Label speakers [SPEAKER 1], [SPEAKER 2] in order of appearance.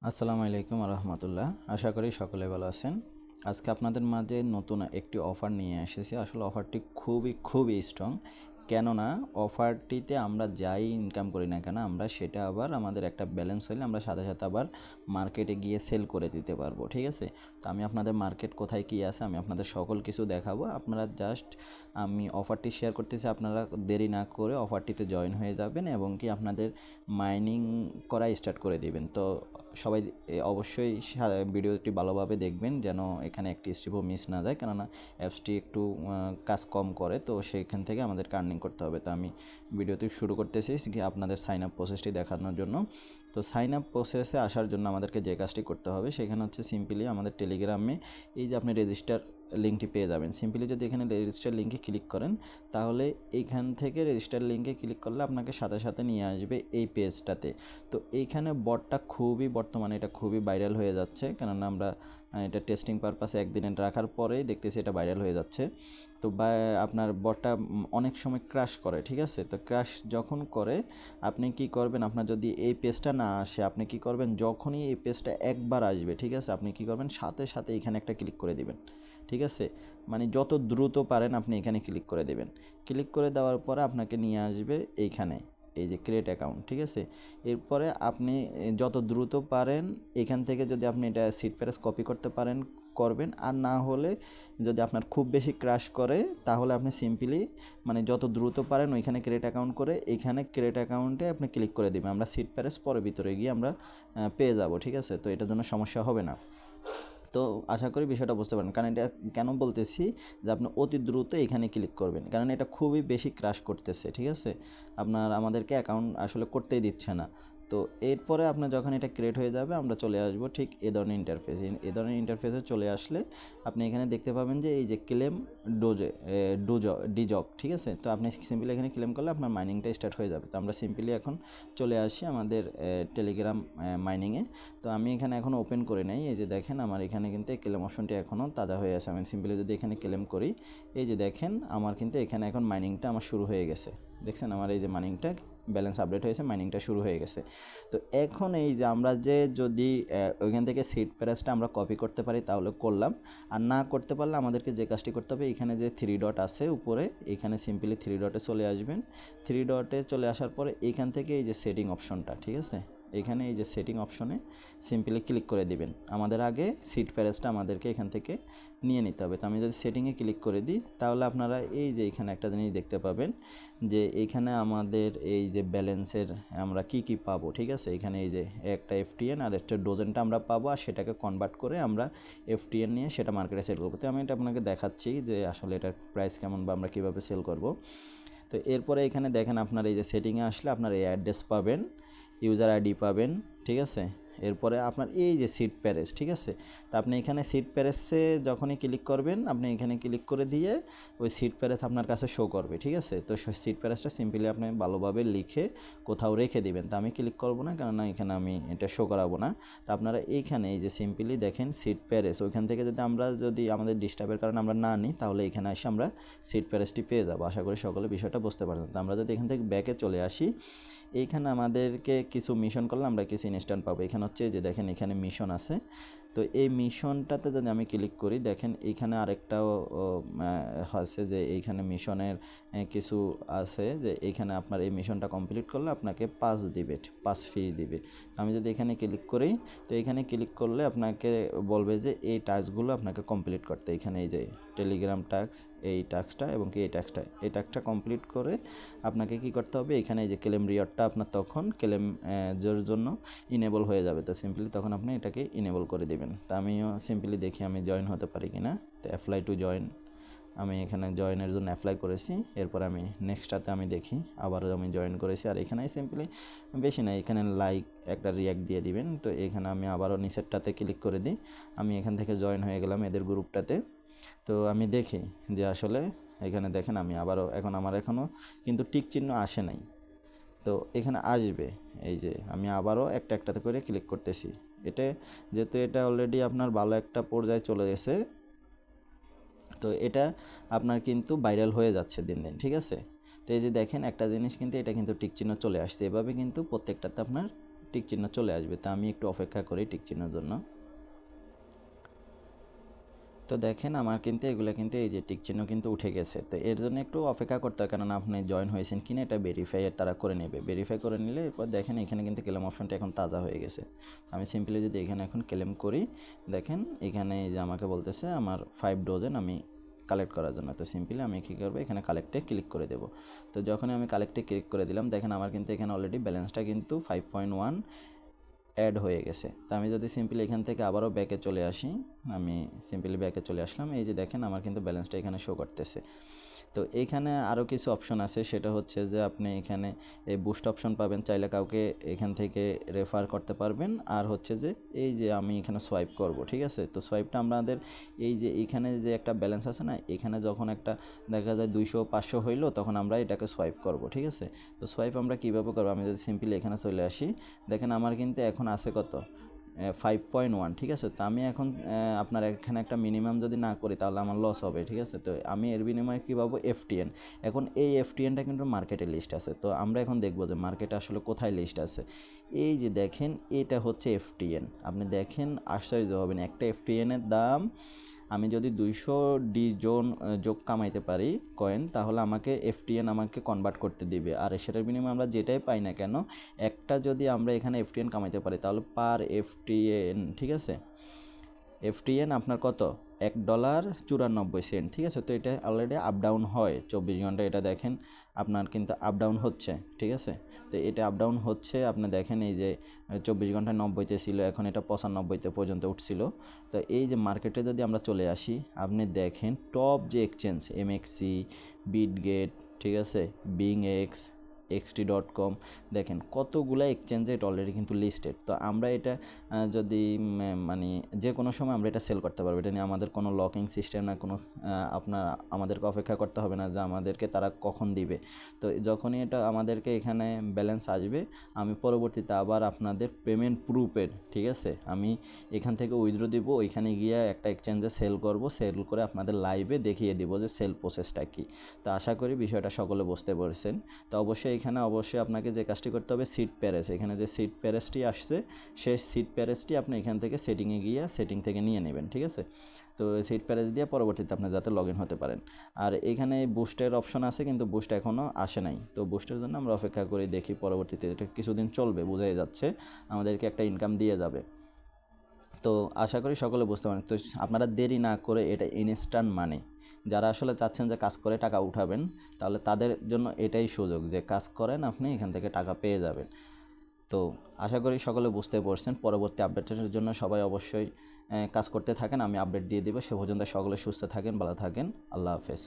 [SPEAKER 1] আসসালামু আলাইকুম রহমতুল্লাহ। আশা করি সকলে ভালো আছেন। আজকে আপনাদের মাঝে নতুন একটি অফার নিয়ে এসেছি। আসলে অফারটি খুবই স্ট্রং। কেননা অফারটিতে আমরা যাই ইনকাম করি না কেন, আমরা সেটা আবার আমাদের একটা ব্যালেন্স হলে আমরা সাথে সাথে আবার মার্কেটে গিয়ে সেল করে দিতে পারবো। ঠিক আছে, তো আমি আপনাদের মার্কেট কোথায় কী আছে আমি আপনাদের সকল কিছু দেখাবো। আপনারা জাস্ট আমি অফারটি শেয়ার করতেছি, আপনারা দেরি না করে অফারটিতে জয়েন হয়ে যাবেন এবং কি আপনাদের মাইনিং করা স্টার্ট করে দিবেন। তো সবাই অবশ্যই ভিডিওটি ভালোভাবে দেখবেন যেন এখানে একটি স্টেপও মিস না যায়, কেননা অ্যাপসটি একটু কাজ কম করে, তো সেইখান থেকে আমাদের আর্নিং করতে হবে। তো আমি ভিডিওটি শুরু করতেছি কি আপনাদের সাইন আপ প্রসেসটি দেখানোর জন্য। তো সাইন আপ প্রসেসে আসার জন্য আমাদেরকে যে কাজটি করতে হবে সেখানে হচ্ছে সিম্পলি আমাদের টেলিগ্রামে এই যে আপনি রেজিস্টার লিঙ্কটি পেয়ে যাবেন। সিম্পলি যদি এখানে রেজিস্টার লিঙ্কে ক্লিক করেন তাহলে এইখান থেকে রেজিস্টার লিঙ্কে ক্লিক করলে আপনাকে সাথে সাথে নিয়ে আসবে এই পেজটাতে। তো এইখানে বটটা বর্তমানে এটা খুবই ভাইরাল হয়ে যাচ্ছে, কেননা আমরা এটা টেস্টিং পারপাসে একদিনে রাখার পরেই দেখতেছি এটা ভাইরাল হয়ে যাচ্ছে। তো আপনার বটটা অনেক সময় ক্র্যাশ করে। ঠিক আছে, তো ক্র্যাশ যখন করে আপনি কি করবেন, আপনার যদি এই পেজটা না আসে আপনি কি করবেন, যখনই এই পেজটা একবার আসবে, ঠিক আছে, আপনি কি করবেন সাথে সাথে এখানে একটা ক্লিক করে দিবেন। ঠিক আছে, মানে যত দ্রুত পারেন আপনি এখানে ক্লিক করে দেবেন। ক্লিক করে দেওয়ার পরে আপনাকে নিয়ে আসবে এইখানে এই যে ক্রিয়েট অ্যাকাউন্ট। ঠিক আছে, এরপরে আপনি যত দ্রুত পারেন এখান থেকে যদি আপনি এটা সিট প্যারেস কপি করতে পারেন করবেন, আর না হলে যদি আপনার খুব বেশি ক্র্যাশ করে তাহলে আপনি সিম্পলি মানে যত দ্রুত পারেন ওইখানে ক্রিয়েট অ্যাকাউন্ট করে এখানে ক্রিয়েট অ্যাকাউন্টে আপনি ক্লিক করে দেবেন। আমরা সিট প্যারেস পরে ভিতরে গিয়ে আমরা পেয়ে যাব। ঠিক আছে, তো এটার জন্য সমস্যা হবে না। তো আশা করি বিষয়টা বুঝতে পারেন, কারণ এটা কেন বলতেছি যে আপনি অতি দ্রুত এখানে ক্লিক করবেন, কারণ এটা খুবই বেশি ক্র্যাশ করতেছে। ঠিক আছে, আমাদেরকে অ্যাকাউন্ট আসলে করতেই দিচ্ছে না। তো এরপরে আপনার যখন এটা ক্রিয়েট হয়ে যাবে আমরা চলে আসবো ঠিক এ ধরনের ইন্টারফেসে চলে আসলে আপনি এখানে দেখতে পাবেন যে এই যে ক্লেম ডিজক। ঠিক আছে, তো আপনি সিম্পলি এখানে ক্লেম করলে আপনার মাইনিংটা স্টার্ট হয়ে যাবে। তো আমরা সিম্পলি এখন চলে আসি আমাদের টেলিগ্রাম মাইনিংয়ে। তো আমি এখানে এখন ওপেন করে নেই। এই যে দেখেন আমার এখানে কিন্তু এই ক্লেম অপশনটি এখনও তাজা হয়ে আছে। আমি সিম্পলি যদি এখানে ক্লেম করি এই যে দেখেন আমার কিন্তু এখানে এখন মাইনিংটা আমার শুরু হয়ে গেছে। দেখছেন আমার এই যে মাইনিংটা ব্যালেন্স আপডেট হয়েছে, মাইনিংটা শুরু হয়ে গেছে। তো এখন এই যে আমরা যে যদি ওইখান থেকে সিট প্যারেসটা আমরা কপি করতে পারি তাহলে করলাম, আর না করতে পারলে আমাদেরকে যে কাজটি করতে হবে এখানে যে 3 ডট আছে উপরে, এখানে সিম্পলি 3 ডটে চলে আসবেন। 3 ডটে চলে আসার পরে এখান থেকে এই যে সেটিং অপশনটা, ঠিক আছে, এখানে এই যে সেটিং অপশনে সিম্পলি ক্লিক করে দিবেন। আমাদের আগে সিট প্যারেসটা আমাদেরকে এখান থেকে নিয়ে নিতে হবে। তো আমি যদি সেটিংয়ে ক্লিক করে দিই তাহলে আপনারা এই যে এখানে একটা জিনিস দেখতে পাবেন যে এইখানে আমাদের এই যে ব্যালেন্সের আমরা কি পাবো। ঠিক আছে, এখানে এই যে একটা এফটিএন আর একটা ডোজেনটা আমরা পাবো, আর সেটাকে কনভার্ট করে আমরা এফটিএন নিয়ে সেটা মার্কেটে সেল করবো। তো আমি এটা আপনাকে দেখাচ্ছি যে আসলে এটার প্রাইস কেমন বা আমরা কীভাবে সেল করব। তো এরপরে এখানে দেখেন আপনার এই যে সেটিংয়ে আসলে আপনার এই অ্যাড্রেস পাবেন, ইউজার আইডি পাবেন। ঠিক আছে, এরপরে আপনার এই যে সিট প্যারেস, ঠিক আছে, তো আপনি এখানে সিট প্যারেসে যখনই ক্লিক করবেন আপনি এখানে ক্লিক করে দিয়ে ওই সিট প্যারেস আপনার কাছে শো করবে। ঠিক আছে, তো সিট প্যারেসটা সিম্পলি আপনি ভালোভাবে লিখে কোথাও রেখে দিবেন। তো আমি ক্লিক করব না, কেননা এখানে আমি এটা শো করাবো না। তো আপনারা এইখানে এই যে সিম্পলি দেখেন সিট প্যারেস, ওইখান থেকে যদি আমাদের ডিস্টার্বের কারণে আমরা না নিই তাহলে এখানে এসে আমরা সিট প্যারেসটি পেয়ে যাবো। আশা করি সকলে বিষয়টা বুঝতে পারবেন। তো আমরা যদি এখান থেকে ব্যাকে চলে আসি, এইখানে আমাদেরকে কিছু মিশন করলে আমরা কিছু ইনস্ট্যান্ট পাবো। এখানে হচ্ছে যে দেখেন এখানে মিশন আছে। তো এই মিশনটাতে যদি আমি ক্লিক করি দেখেন এইখানে আরেকটাও আছে যে এইখানে মিশনের কিছু আছে যে এইখানে আপনার এই মিশনটা কমপ্লিট করলে আপনাকে 5 দিবে, 5 ফি দিবে। আমি যদি এখানে ক্লিক করি তো এখানে ক্লিক করলে আপনাকে বলবে যে এই টাস্কগুলো আপনাকে কমপ্লিট করতে। এখানে এই যে টেলিগ্রাম টাস্ক, এই টাস্কটা এবং কি এই টাস্কটা কমপ্লিট করে আপনাকে কি করতে হবে, এখানে এই যে ক্লেম রিওয়ার্ডটা আপনার তখন ক্লেম জন্য ইনেবল হয়ে যাবে। তো সিম্পলি তখন আপনি এটাকে ইনেবল করে দেবেন। তো আমিও সিম্পলি দেখি আমি জয়েন হতে পারি কি না। তো অ্যাপ্লাই টু জয়েন, আমি এখানে জয়েনের জন্য অ্যাপ্লাই করেছি। এরপর আমি নেক্সটটাতে আমি দেখি আবারও আমি জয়েন করেছি। আর এখানে সিম্পলি বেশি না, এখানে লাইক একটা রিয়াক্ট দিয়ে দিবেন। তো এখানে আমি আবারও নিচেরটাতে ক্লিক করে দিই। আমি এখান থেকে জয়েন হয়ে গেলাম এদের গ্রুপটাতে। তো আমি দেখি যে আসলে এখানে দেখেন আমি আবারও আমার এখনও কিন্তু টিক চিহ্ন আসে নাই। তো এখানে আসবে, এই যে আমি আবারও একটাতে করে ক্লিক করতেছি। যেহেতু এটা অলরেডি আপনার ভালো একটা পর্যায়ে চলে গেছে, তো এটা আপনার কিন্তু ভাইরাল হয়ে যাচ্ছে দিন দিন। ঠিক আছে, তো এই যে দেখেন একটা জিনিস কিন্তু এটা কিন্তু টিক চিহ্ন চলে আসছে। এভাবে কিন্তু প্রত্যেকটাতে আপনার টিক চিহ্ন চলে আসবে। তো আমি একটু অপেক্ষা করি টিক চিহ্নের জন্য। তো দেখেন আমার কিন্তু এগুলো কিন্তু এই যে টিক চিহ্ন কিন্তু উঠে গেছে। তো এর জন্য একটু অপেক্ষা করতে হয়, কারণ আপনি জয়েন হয়েছেন কিনা এটা ভেরিফাই তারা করে নেবে। ভেরিফাই করে নিলে এরপর দেখেন এখানে কিন্তু ক্লেম অপশনটা এখন তাজা হয়ে গেছে। আমি সিম্পলি যদি এখানে এখন ক্লেম করি, দেখেন এখানে এই যে আমাকে বলতেছে আমার 5 ডোজেন আমি কালেক্ট করার জন্য। তো সিম্পলি আমি কী করবো, এখানে কালেক্টে ক্লিক করে দেবো। তো যখনই আমি কালেক্টে ক্লিক করে দিলাম, দেখেন আমার কিন্তু এখানে অলরেডি ব্যালেন্সটা কিন্তু 5.1 অ্যাড হয়ে গেছে। তো আমি যদি সিম্পলি এখান থেকে আবারও ব্যাকে চলে আসি, আমি সিম্পলি ব্যাকে চলে আসলাম, এই যে দেখেন আমার কিন্তু ব্যালেন্সটা এখানে শো করতেছে। তো এইখানে আরও কিছু অপশন আছে, সেটা হচ্ছে যে আপনি এখানে এই বুস্ট অপশন পাবেন, চাইলে কাউকে এখান থেকে রেফার করতে পারবেন। আর হচ্ছে যে এই যে আমি এখানে সোয়াইপ করব, ঠিক আছে। তো সোয়াইপটা আমাদের এই যে এইখানে যে একটা ব্যালেন্স আছে না, এখানে যখন একটা দেখা যায় 200-500 হইলো, তখন আমরা এটাকে সোয়াইপ করব, ঠিক আছে। তো সোয়াইপ আমরা কীভাবে করবো, আমি যদি সিম্পলি এখানে চলে আসি, দেখেন আমার কিন্তু এখন আছে কত 5.1, ঠিক আছে। তো আমি এখন আপনার এখানে একটা মিনিমাম যদি না করি তাহলে আমার লস হবে, ঠিক আছে। তো আমি এর বিনিময়ে কী পাবো, FTN। এখন এই FTNটা কিন্তু মার্কেটে লিস্ট আছে। তো আমরা এখন দেখবো যে মার্কেটে আসলে কোথায় লিস্ট আছে। এই যে দেখেন এটা হচ্ছে FTN। আপনি দেখেন আশ্চর্য হবেন, একটা FTN-এর দাম আমি যদি 200 ডি জোন যোগ কামাইতে পারি কয়েন, তাহলে আমাকে FTN আমাকে কনভার্ট করতে দিবে। আর সেটার বিনিময়ে আমরা যেটাই পাই না কেন, একটা যদি আমরা এখানে FTN কামাইতে পারি তাহলে পার FTN, ঠিক আছে, FTN আপনার কত $1.94, ঠিক আছে। তো এটা অলরেডি আপ ডাউন হয় 24 ঘন্টা, এটা দেখেন আপনার কিন্তু আপ ডাউন হচ্ছে, ঠিক আছে। তো এটা আপ ডাউন হচ্ছে, আপনি দেখেন এই যে 24 ঘন্টায় 90-তে ছিল, এখন এটা 95-তে পর্যন্ত উঠছিল। তো এই যে মার্কেটে যদি আমরা চলে আসি, আপনি দেখেন টপ যে এক্সচেঞ্জ MXC, বিটগেট, ঠিক আছে, BingX, xt.com, দেখেন কতগুলো এক্সচেঞ্জে এটা অলরেডি কিন্তু লিস্টেড। তো আমরা এটা যদি মানে যে কোনো সময় আমরা এটা সেল করতে পারবো। এটা নিয়ে আমাদের কোনো লকিং সিস্টেম না, কোনো আমাদেরকে অপেক্ষা করতে হবে না যে আমাদেরকে তারা কখন দিবে। তো যখনই এটা আমাদেরকে এখানে ব্যালেন্স আসবে, আমি পরবর্তীতে আবার আপনাদের পেমেন্ট প্রুফের, ঠিক আছে, আমি এখান থেকে উইথড্র দিব, ওইখানে গিয়ে একটা এক্সচেঞ্জে সেল করব, সেল করে আপনাদের লাইভে দেখিয়ে দিব যে সেল প্রসেসটা কী। তো আশা করি বিষয়টা সকলে বুঝতে পেরেছেন। তো অবশ্যই এখানে আপনাকে যে কাজটি করতে হবে, সিট প্যারেস, এখানে যে সিট প্যারেসটি আসছে, সেই সিট প্যারেসটি আপনি এখান থেকে সেটিংয়ে গিয়ে সেটিং থেকে নিয়ে নেবেন, ঠিক আছে। তো সিট প্যারেস দিয়ে পরবর্তীতে আপনি যাতে লগ ইন হতে পারেন। আর এখানে বুস্টের অপশন আছে, কিন্তু বুস্ট এখনও আসে নাই। তো বুস্টের জন্য আমরা অপেক্ষা করে দেখি, পরবর্তীতে এটা কিছুদিন চলবে, বোঝাই যাচ্ছে আমাদেরকে একটা ইনকাম দিয়ে যাবে। তো আশা করি সকলে বুঝতে পারেন। তো আপনারা দেরি না করে এটা ইনস্ট্যান্ট মানি, যারা আসলে চাচ্ছেন যে কাজ করে টাকা উঠাবেন, তাহলে তাদের জন্য এটাই সুযোগ যে কাজ করেন, আপনি এখান থেকে টাকা পেয়ে যাবেন। তো আশা করি সকলে বুঝতে পারছেন। পরবর্তী আপডেটের জন্য সবাই অবশ্যই কাজ করতে থাকেন, আমি আপডেট দিয়ে দেবো। সে পর্যন্ত সকলে সুস্থ থাকেন, ভালো থাকেন, আল্লাহ হাফেজ।